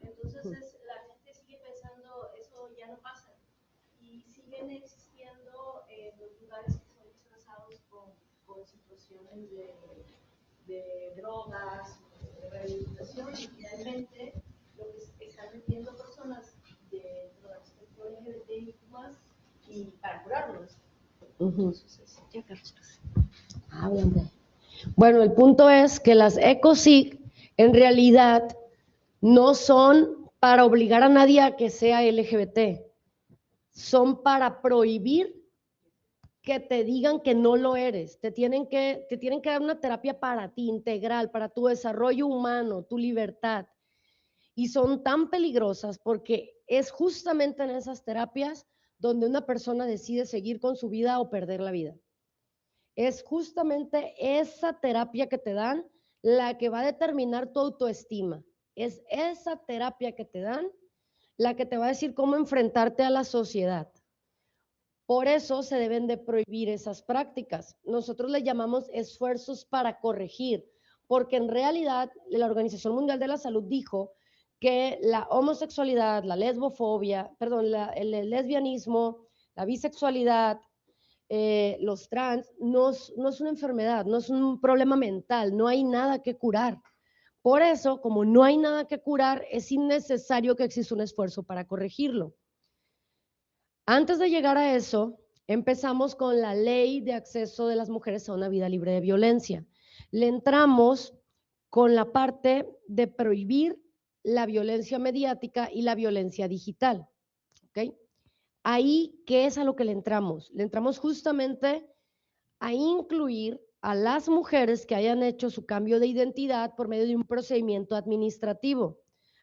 entonces la gente sigue pensando eso ya no pasa. Y siguen existiendo los lugares que son disfrazados con situaciones de drogas, de rehabilitación, y finalmente lo que están metiendo personas dentro del espectro LGBTI más y para curarlos. Entonces, ya Carlos. Háblame. Bueno, el punto es que las ECOSIC en realidad no son para obligar a nadie a que sea LGBT, son para prohibir que te digan que no lo eres. Te tienen que dar una terapia para ti, integral, para tu desarrollo humano, tu libertad. Y son tan peligrosas porque es justamente en esas terapias donde una persona decide seguir con su vida o perder la vida. Es justamente esa terapia que te dan la que va a determinar tu autoestima. Es esa terapia que te dan la que te va a decir cómo enfrentarte a la sociedad. Por eso se deben de prohibir esas prácticas. Nosotros le llamamos esfuerzos para corregir, porque en realidad la Organización Mundial de la Salud dijo que la homosexualidad, la lesbofobia, perdón, el lesbianismo, la bisexualidad, los trans, no es una enfermedad, no es un problema mental, no hay nada que curar. Por eso, como no hay nada que curar, es innecesario que exista un esfuerzo para corregirlo. Antes de llegar a eso, empezamos con la ley de acceso de las mujeres a una vida libre de violencia. Le entramos con la parte de prohibir la violencia mediática y la violencia digital. ¿Okay? Ahí, ¿qué es a lo que le entramos? Le entramos justamente a incluir a las mujeres que hayan hecho su cambio de identidad por medio de un procedimiento administrativo.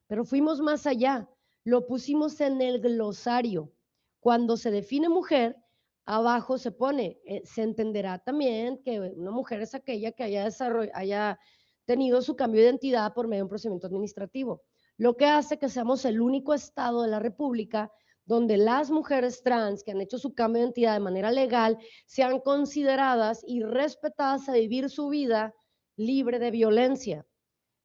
Pero fuimos más allá, lo pusimos en el glosario. Cuando se define mujer, abajo se pone, se entenderá también que una mujer es aquella que haya tenido su cambio de identidad por medio de un procedimiento administrativo, lo que hace que seamos el único estado de la República donde las mujeres trans que han hecho su cambio de identidad de manera legal sean consideradas y respetadas a vivir su vida libre de violencia,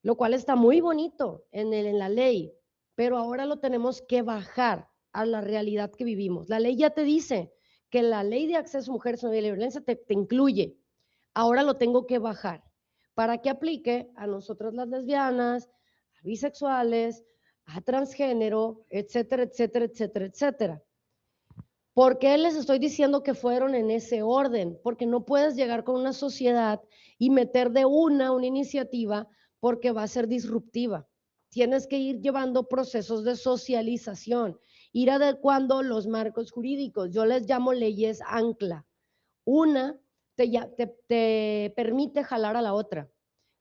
lo cual está muy bonito en la ley, pero ahora lo tenemos que bajar a la realidad que vivimos. La ley ya te dice que la ley de acceso a mujeres a una vida libre de violencia te incluye, ahora lo tengo que bajar para que aplique a nosotras las lesbianas, a bisexuales, a transgénero, etcétera, etcétera, etcétera, etcétera. ¿Por qué les estoy diciendo que fueron en ese orden? Porque no puedes llegar con una sociedad y meter de una iniciativa porque va a ser disruptiva. Tienes que ir llevando procesos de socialización, ir adecuando los marcos jurídicos. Yo les llamo leyes ancla. Una te permite jalar a la otra.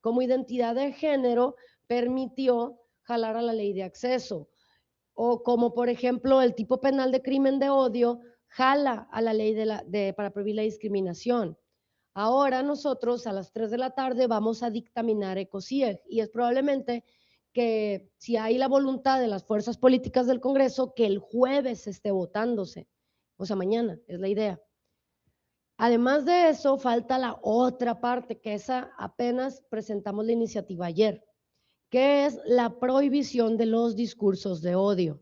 Como identidad de género permitió jalar a la ley de acceso. O como, por ejemplo, el tipo penal de crimen de odio jala a la ley para prohibir la discriminación. Ahora nosotros a las 3 de la tarde vamos a dictaminar ECOCIEG y es probablemente que si hay la voluntad de las fuerzas políticas del Congreso, que el jueves esté votándose. O sea, mañana es la idea. Además de eso, falta la otra parte, que esa apenas presentamos la iniciativa ayer, que es la prohibición de los discursos de odio.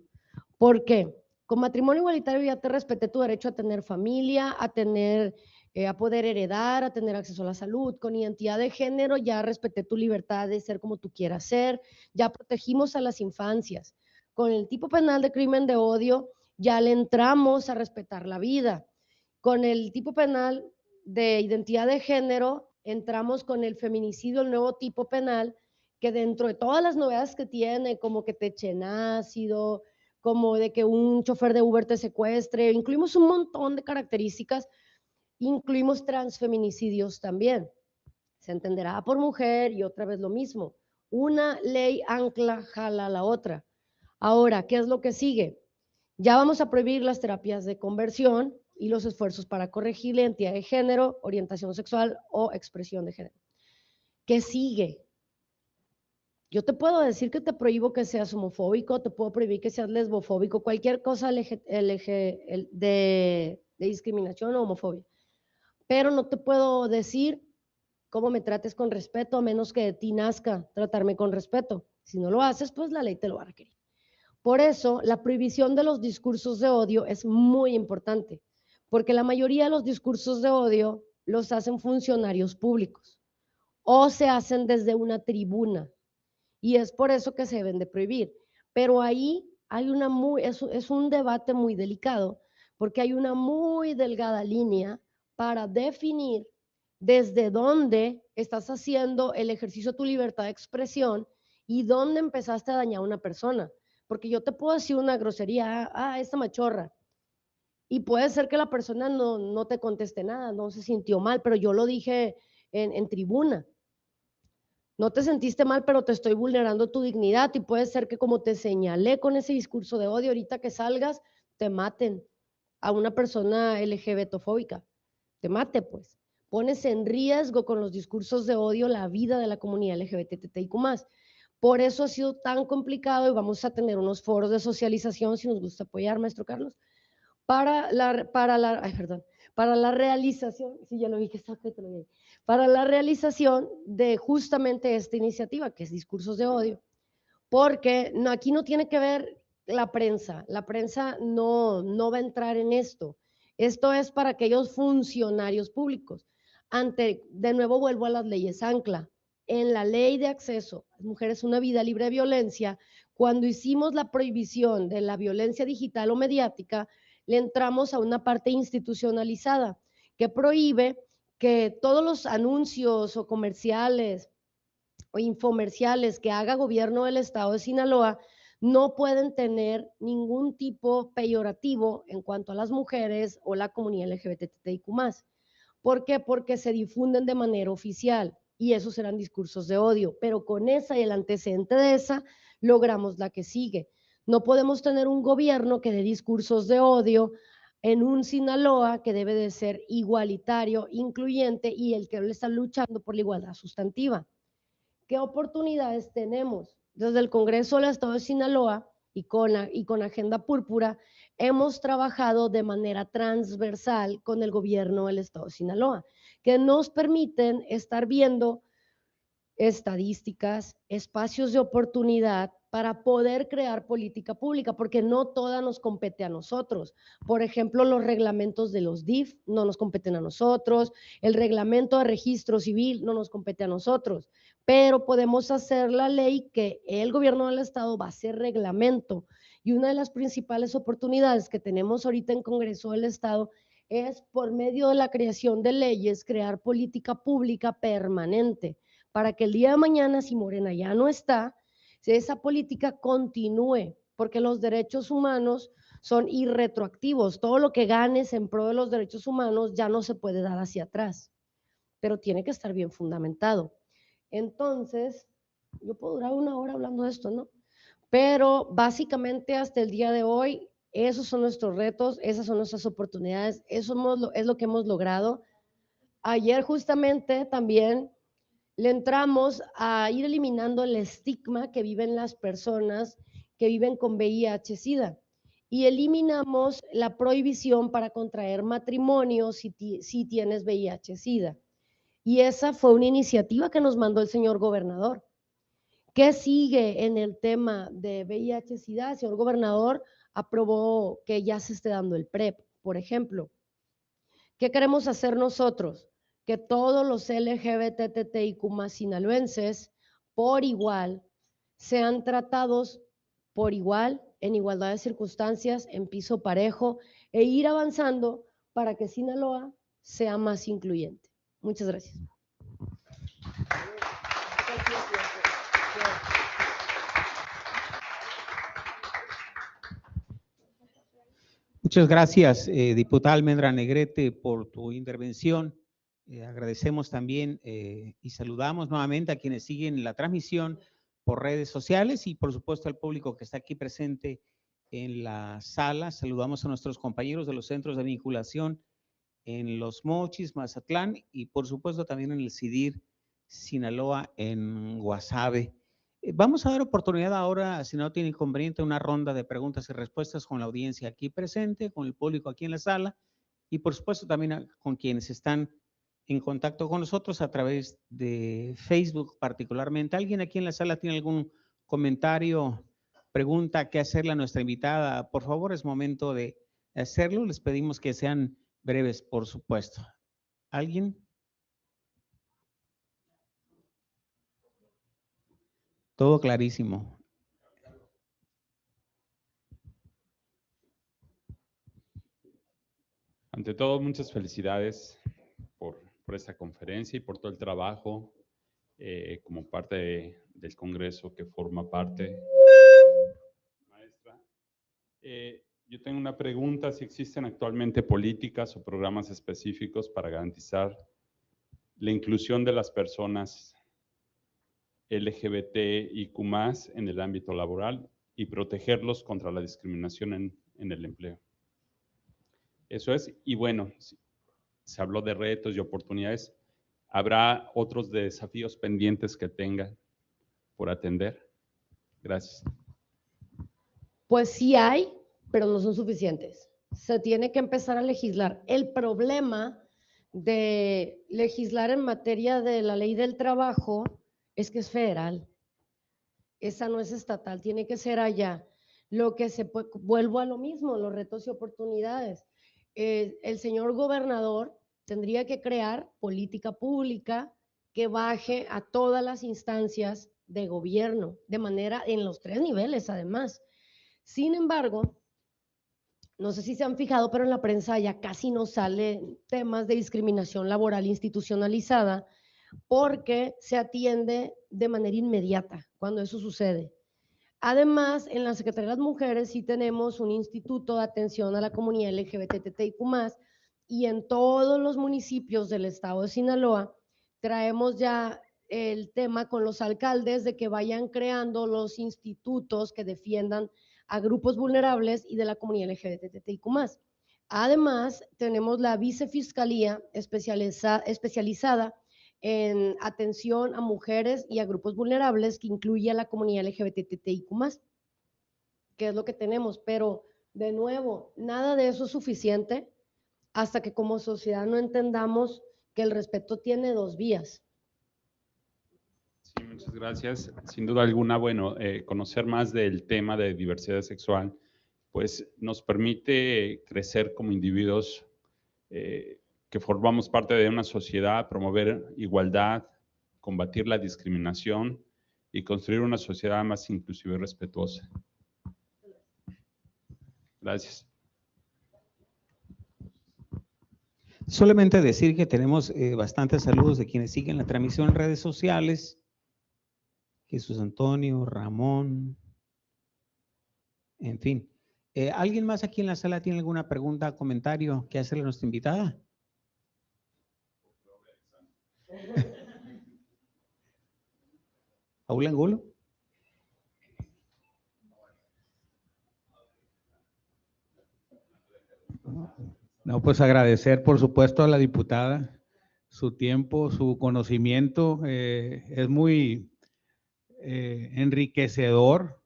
¿Por qué? Con matrimonio igualitario ya te respeté tu derecho a tener familia, a poder heredar, a tener acceso a la salud. Con identidad de género ya respeté tu libertad de ser como tú quieras ser, ya protegimos a las infancias. Con el tipo penal de crimen de odio ya le entramos a respetar la vida. Con el tipo penal de identidad de género entramos con el feminicidio, el nuevo tipo penal, que dentro de todas las novedades que tiene, como que te echen ácido, como de que un chofer de Uber te secuestre, incluimos un montón de características, incluimos transfeminicidios también. Se entenderá por mujer y otra vez lo mismo. Una ley ancla jala a la otra. Ahora, ¿qué es lo que sigue? Ya vamos a prohibir las terapias de conversión y los esfuerzos para corregir la identidad de género, orientación sexual o expresión de género. ¿Qué sigue? Yo te puedo decir que te prohíbo que seas homofóbico, te puedo prohibir que seas lesbofóbico, cualquier cosa de discriminación o homofobia, pero no te puedo decir cómo me trates con respeto, a menos que de ti nazca tratarme con respeto. Si no lo haces, pues la ley te lo va a requerir. Por eso, la prohibición de los discursos de odio es muy importante, porque la mayoría de los discursos de odio los hacen funcionarios públicos o se hacen desde una tribuna. Y es por eso que se deben de prohibir. Pero ahí hay es un debate muy delicado, porque hay una muy delgada línea para definir desde dónde estás haciendo el ejercicio de tu libertad de expresión y dónde empezaste a dañar a una persona. Porque yo te puedo decir una grosería, esta machorra, y puede ser que la persona no te conteste nada, no se sintió mal, pero yo lo dije en tribuna. No te sentiste mal, pero te estoy vulnerando tu dignidad y puede ser que como te señalé con ese discurso de odio, ahorita que salgas, te maten a una persona LGBTofóbica. Te mate, pues. Pones en riesgo con los discursos de odio la vida de la comunidad LGBTTIQ+. Por eso ha sido tan complicado y vamos a tener unos foros de socialización, si nos gusta apoyar, maestro Carlos, para la realización, sí, ya lo vi que está, te lo vi, para la realización de justamente esta iniciativa, que es discursos de odio, porque aquí no tiene que ver la prensa no va a entrar en esto. Esto es para aquellos funcionarios públicos. De nuevo vuelvo a las leyes ancla. En la ley de acceso a las mujeres a una vida libre de violencia, cuando hicimos la prohibición de la violencia digital o mediática, le entramos a una parte institucionalizada que prohíbe que todos los anuncios o comerciales o infomerciales que haga gobierno del estado de Sinaloa no pueden tener ningún tipo peyorativo en cuanto a las mujeres o la comunidad LGBTIQ+. ¿Por qué? Porque se difunden de manera oficial y esos serán discursos de odio, pero con esa y el antecedente de esa logramos la que sigue. No podemos tener un gobierno que dé discursos de odio en un Sinaloa que debe de ser igualitario, incluyente y el que está luchando por la igualdad sustantiva. ¿Qué oportunidades tenemos? Desde el Congreso del Estado de Sinaloa y con Agenda Púrpura hemos trabajado de manera transversal con el gobierno del Estado de Sinaloa, que nos permiten estar viendo estadísticas, espacios de oportunidad para poder crear política pública, porque no toda nos compete a nosotros. Por ejemplo, los reglamentos de los DIF no nos competen a nosotros, el reglamento de registro civil no nos compete a nosotros, pero podemos hacer la ley que el gobierno del estado va a hacer reglamento. Y una de las principales oportunidades que tenemos ahorita en Congreso del Estado es por medio de la creación de leyes, crear política pública permanente, para que el día de mañana, si Morena ya no está, esa política continúe, porque los derechos humanos son irretroactivos. Todo lo que ganes en pro de los derechos humanos ya no se puede dar hacia atrás. pero tiene que estar bien fundamentado. Entonces, yo puedo durar 1 hora hablando de esto, ¿no? Pero básicamente hasta el día de hoy, esos son nuestros retos, esas son nuestras oportunidades, eso es lo que hemos logrado. Ayer justamente también le entramos a ir eliminando el estigma que viven las personas que viven con VIH-Sida y eliminamos la prohibición para contraer matrimonio si tienes VIH-Sida. Y esa fue una iniciativa que nos mandó el señor gobernador. ¿Qué sigue en el tema de VIH-Sida? El señor gobernador aprobó que ya se esté dando el PrEP, por ejemplo. ¿Qué queremos hacer nosotros? Que todos los LGBTTIQ+ sinaloenses por igual sean tratados por igual, en igualdad de circunstancias, en piso parejo, e ir avanzando para que Sinaloa sea más incluyente. Muchas gracias. Muchas gracias, diputada Almendra Negrete, por tu intervención. Agradecemos también y saludamos nuevamente a quienes siguen la transmisión por redes sociales y por supuesto al público que está aquí presente en la sala. Saludamos a nuestros compañeros de los centros de vinculación en Los Mochis, Mazatlán y por supuesto también en el CIDIR Sinaloa en Guasave. Vamos a dar oportunidad ahora, si no tiene inconveniente, una ronda de preguntas y respuestas con la audiencia aquí presente, con el público aquí en la sala y por supuesto también con quienes están en contacto con nosotros a través de Facebook particularmente. ¿Alguien aquí en la sala tiene algún comentario, pregunta que hacerle a nuestra invitada? Por favor, es momento de hacerlo. Les pedimos que sean breves, por supuesto. ¿Alguien? Todo clarísimo. Ante todo, muchas felicidades por esta conferencia y por todo el trabajo como parte del Congreso que forma parte. Maestra, yo tengo una pregunta, si existen actualmente políticas o programas específicos para garantizar la inclusión de las personas LGBTIQ+ en el ámbito laboral y protegerlos contra la discriminación en el empleo. Eso es, y bueno, se habló de retos y oportunidades. ¿Habrá otros desafíos pendientes que tengan por atender? Gracias. Pues sí hay, pero no son suficientes. Se tiene que empezar a legislar. El problema de legislar en materia de la ley del trabajo es que es federal. Esa no es estatal, tiene que ser allá. Lo que vuelvo a lo mismo, los retos y oportunidades. El señor gobernador tendría que crear política pública que baje a todas las instancias de gobierno, de manera en los 3 niveles además. Sin embargo, no sé si se han fijado, pero en la prensa ya casi no salen temas de discriminación laboral institucionalizada porque se atiende de manera inmediata cuando eso sucede. Además, en la Secretaría de las Mujeres sí tenemos un instituto de atención a la comunidad LGBTTIQ+, y en todos los municipios del estado de Sinaloa traemos ya el tema con los alcaldes de que vayan creando los institutos que defiendan a grupos vulnerables y de la comunidad LGBTIQ+. Además, tenemos la vicefiscalía especializada en atención a mujeres y a grupos vulnerables que incluye a la comunidad LGBTIQ+, que es lo que tenemos, pero de nuevo, nada de eso es suficiente hasta que como sociedad no entendamos que el respeto tiene 2 vías. Sí, muchas gracias. Sin duda alguna, bueno, conocer más del tema de diversidad sexual, pues nos permite crecer como individuos que formamos parte de una sociedad, promover igualdad, combatir la discriminación y construir una sociedad más inclusiva y respetuosa. Gracias. Solamente decir que tenemos bastantes saludos de quienes siguen la transmisión en redes sociales. Jesús Antonio, Ramón, en fin. ¿Alguien más aquí en la sala tiene alguna pregunta, comentario que hacerle a nuestra invitada? Paul Angulo. No, pues agradecer, por supuesto, a la diputada su tiempo, su conocimiento. Es muy enriquecedor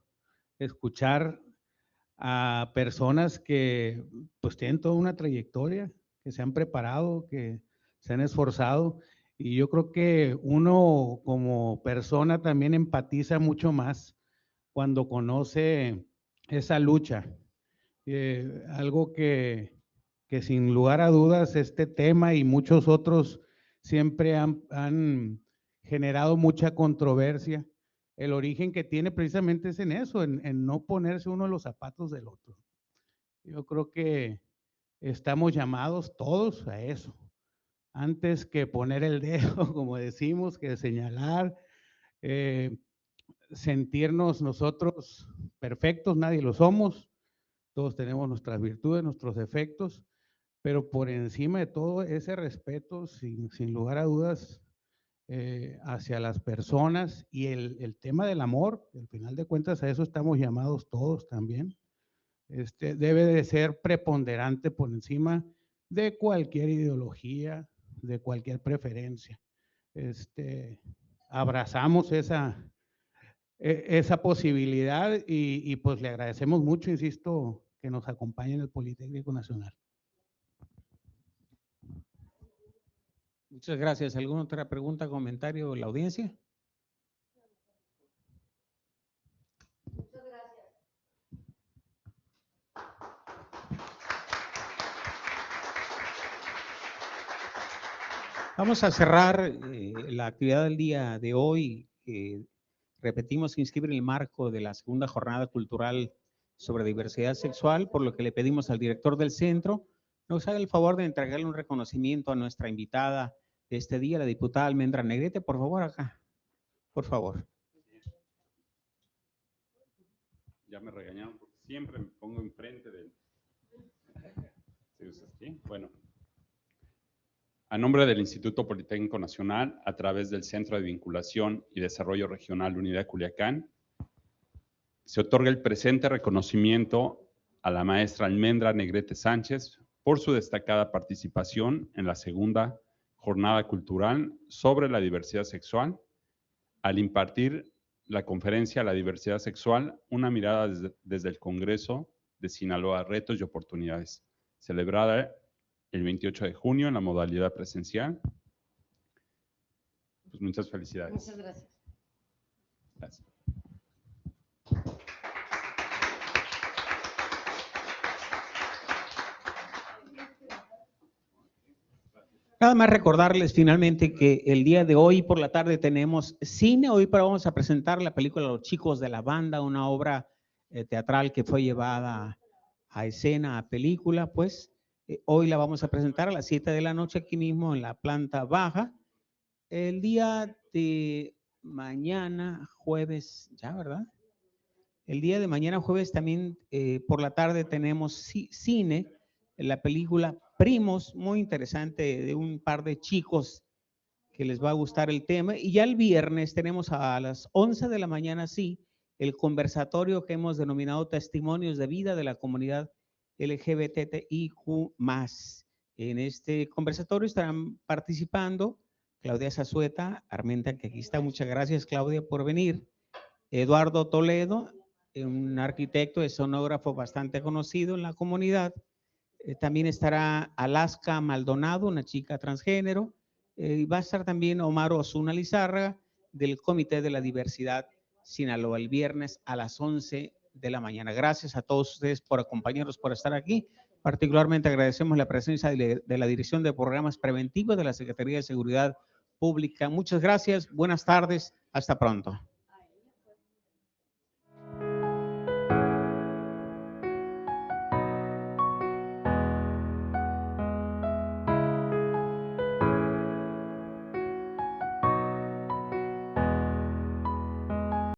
escuchar a personas que pues tienen toda una trayectoria, que se han preparado, que se han esforzado. Y yo creo que uno como persona también empatiza mucho más cuando conoce esa lucha. Algo que sin lugar a dudas este tema y muchos otros siempre han generado mucha controversia. El origen que tiene precisamente es en eso, en no ponerse uno en los zapatos del otro. Yo creo que estamos llamados todos a eso. Antes que poner el dedo, como decimos, que señalar, sentirnos nosotros perfectos, nadie lo somos. Todos tenemos nuestras virtudes, nuestros defectos, pero por encima de todo ese respeto, sin lugar a dudas, hacia las personas y el tema del amor, al final de cuentas a eso estamos llamados todos también, debe de ser preponderante por encima de cualquier ideología, de cualquier preferencia. Abrazamos esa posibilidad y pues le agradecemos mucho, insisto, que nos acompañe en el Politécnico Nacional. Muchas gracias. ¿Alguna otra pregunta, comentario de la audiencia? Muchas gracias. Vamos a cerrar la actividad del día de hoy. Repetimos, se inscribe en el marco de la segunda jornada cultural sobre diversidad sexual, por lo que le pedimos al director del centro nos haga el favor de entregarle un reconocimiento a nuestra invitada de este día, la diputada Almendra Negrete. Por favor, acá. Por favor. Ya me regañaron porque siempre me pongo enfrente del... ¿Sí? Bueno. A nombre del Instituto Politécnico Nacional, a través del Centro de Vinculación y Desarrollo Regional Unidad Culiacán, se otorga el presente reconocimiento a la maestra Almendra Negrete Sánchez por su destacada participación en la segunda jornada cultural sobre la diversidad sexual, al impartir la conferencia La diversidad sexual, una mirada desde el Congreso de Sinaloa, retos y oportunidades, celebrada el 28 de junio en la modalidad presencial. Pues muchas felicidades. Muchas gracias. Gracias. Nada más recordarles finalmente que el día de hoy por la tarde tenemos cine. Hoy vamos a presentar la película Los Chicos de la Banda, una obra teatral que fue llevada a escena, a película, pues. Hoy la vamos a presentar a las 7 de la noche aquí mismo en la planta baja. El día de mañana, jueves, ya, ¿verdad? El día de mañana, jueves, también por la tarde tenemos cine, la película Primos, muy interesante, de un par de chicos que les va a gustar el tema. Y ya el viernes tenemos a las 11 de la mañana, sí, el conversatorio que hemos denominado Testimonios de Vida de la Comunidad LGBTIQ+. En este conversatorio estarán participando Claudia Zazueta, Armenta, que aquí está, muchas gracias Claudia por venir, Eduardo Toledo, un arquitecto, escenógrafo bastante conocido en la comunidad. También estará Alaska Maldonado, una chica transgénero, y va a estar también Omar Osuna Lizárraga del Comité de la Diversidad Sinaloa el viernes a las 11 de la mañana. Gracias a todos ustedes por acompañarnos, por estar aquí. Particularmente agradecemos la presencia de la Dirección de Programas Preventivos de la Secretaría de Seguridad Pública. Muchas gracias, buenas tardes, hasta pronto.